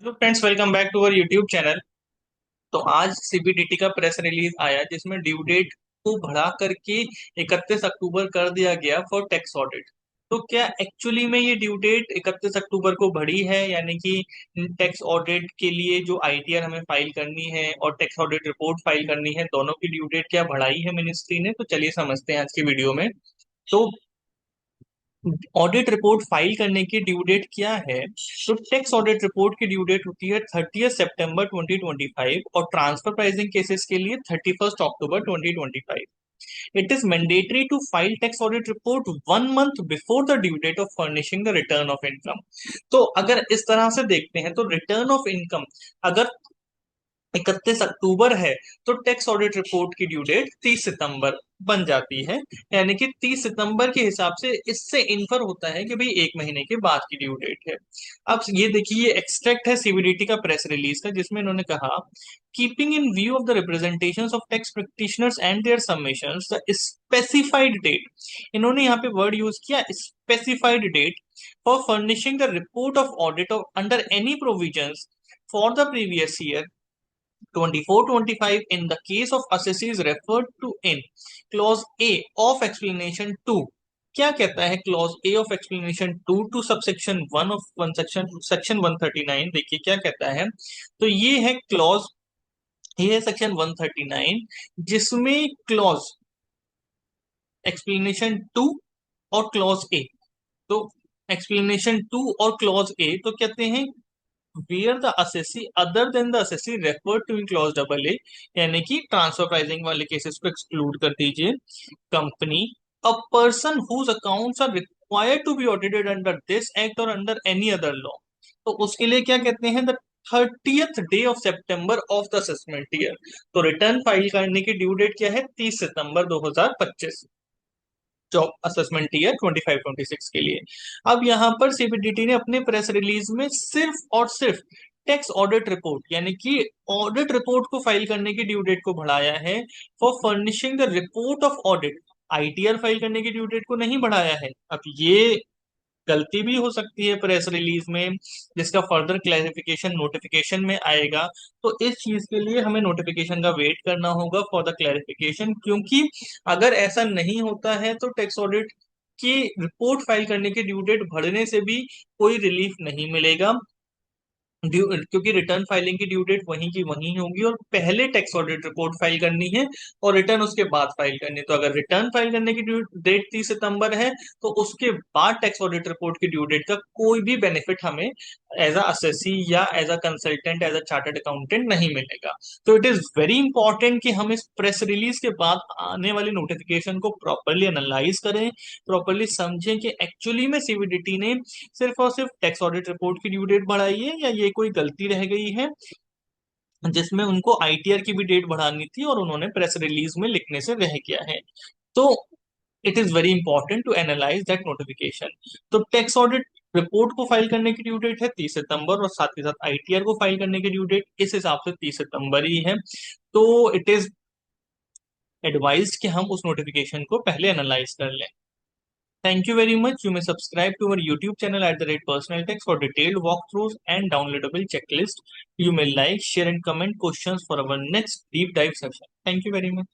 Hello friends, welcome back to our YouTube channel. तो आज CBDT का प्रेस रिलीज आया जिसमें ड्यू डेट को बढ़ा करके 31 अक्टूबर कर दिया गया फॉर टैक्स ऑडिट। तो क्या एक्चुअली में ये ड्यू डेट 31 अक्टूबर को बढ़ी है, यानी कि टैक्स ऑडिट के लिए जो आईटीआर हमें फाइल करनी है और टैक्स ऑडिट रिपोर्ट फाइल करनी है, दोनों की ड्यू डेट क्या बढ़ाई है मिनिस्ट्री ने? तो चलिए समझते हैं आज की वीडियो में। तो ऑडिट रिपोर्ट फाइल करने की ड्यू डेट क्या है? तो टैक्स ऑडिट रिपोर्ट की ड्यू डेट होती है 30 सितंबर 2025 और ट्रांसफर प्राइसिंग केसेस के लिए 31 October 2025। It is mandatory to file tax audit report 1 month before the due date of furnishing the return of income. तो अगर इस तरह से देखते हैं तो रिटर्न ऑफ इनकम अगर 31 अक्टूबर है तो टैक्स ऑडिट रिपोर्ट की ड्यू डेट 30 सितंबर बन जाती है। यानी कि 30 सितंबर के हिसाब से इससे इन्फर होता है कि भाई एक महीने के बाद की ड्यू डेट है। अब ये देखिए, ये एक्सट्रैक्ट है सीबीडीटी का प्रेस रिलीज का, जिसमें इन्होंने कहा, keeping in view of the representations of tax practitioners and their submissions the specified date. इन्होंने यहाँ पे वर्ड यूज किया, specified date, for furnishing the report of audit of under any provisions for the previous year 24-25 in the case of assessees referred to in clause A of explanation 2। क्या कहता है clause A of explanation 2 to subsection 1 of one section 139? देखिए क्या कहता है। तो ये है सेक्शन 139, जिसमें क्लॉज एक्सप्लेनेशन 2 और क्लॉज ए। तो एक्सप्लेनेशन 2 और क्लॉज ए तो कहते हैं, where the assessee other than the assessee referred to in clause double A, यानी कि ट्रांसफर प्राइसिंग वाले केसेस को एक्सक्लूड कर दीजिए। Company, a person whose accounts are required to be audited under this act और अंडर एनी अदर लॉ। तो उसके लिए क्या कहते हैं, the 30th day of September of the assessment year. तो रिटर्न फाइल करने की ड्यू डेट क्या है? 30 सितंबर 2025, जॉब असेसमेंट ईयर 25-26 के लिए। अब यहाँ पर सीबीडीटी ने अपने प्रेस रिलीज में सिर्फ और सिर्फ टैक्स ऑडिट रिपोर्ट, यानी कि ऑडिट रिपोर्ट को फाइल करने की ड्यू डेट को बढ़ाया है, for furnishing the report of audit. ITR file करने की ड्यू डेट को नहीं बढ़ाया है। अब ये गलती भी हो सकती है प्रेस रिलीज में, जिसका फर्दर क्लैरिफिकेशन नोटिफिकेशन में आएगा। तो इस चीज के लिए हमें नोटिफिकेशन का वेट करना होगा फॉर द क्लैरिफिकेशन, क्योंकि अगर ऐसा नहीं होता है तो टैक्स ऑडिट की रिपोर्ट फाइल करने की ड्यू डेट बढ़ने से भी कोई रिलीफ नहीं मिलेगा। क्योंकि रिटर्न फाइलिंग की ड्यू डेट वहीं की वहीं होगी और पहले टैक्स ऑडिट रिपोर्ट फाइल करनी है और रिटर्न उसके बाद फाइल करनी है। तो अगर रिटर्न फाइल करने की ड्यू डेट 30 सितंबर है तो उसके बाद टैक्स ऑडिट रिपोर्ट की ड्यू डेट का कोई भी बेनिफिट हमें एज अ असेसी या as a consultant, as a chartered accountant नहीं मिलेगा। तो इट इज वेरी इंपॉर्टेंट कि हम इस प्रेस रिलीज के बाद आने वाली नोटिफिकेशन को प्रॉपरली एनालाइज करें, प्रॉपरली समझें कि एक्चुअली में सीबीडीटी ने सिर्फ और सिर्फ टैक्स ऑडिट रिपोर्ट की ड्यू डेट बढ़ाई है या ये कोई गलती रह गई है जिसमें उनको आईटीआर की भी डेट बढ़ानी थी और उन्होंने प्रेस रिलीज में लिखने से रह गया है। तो it is very important to analyse that notification. तो टैक्स ऑडिट रिपोर्ट को फाइल करने की ड्यू डेट है 30 सितंबर, और साथ ही साथ आईटीआर को फाइल करने की ड्यू डेट इस हिसाब से 30 सितंबर ही है। तो इट इज एडवाइज कि हम उस नोटिफिकेशन को पहले एनालाइज कर लें। Thank you very much. You may subscribe to our YouTube channel at the rate Personal Text for detailed walkthroughs and downloadable checklist. You may like, share, and comment questions for our next deep dive session. Thank you very much.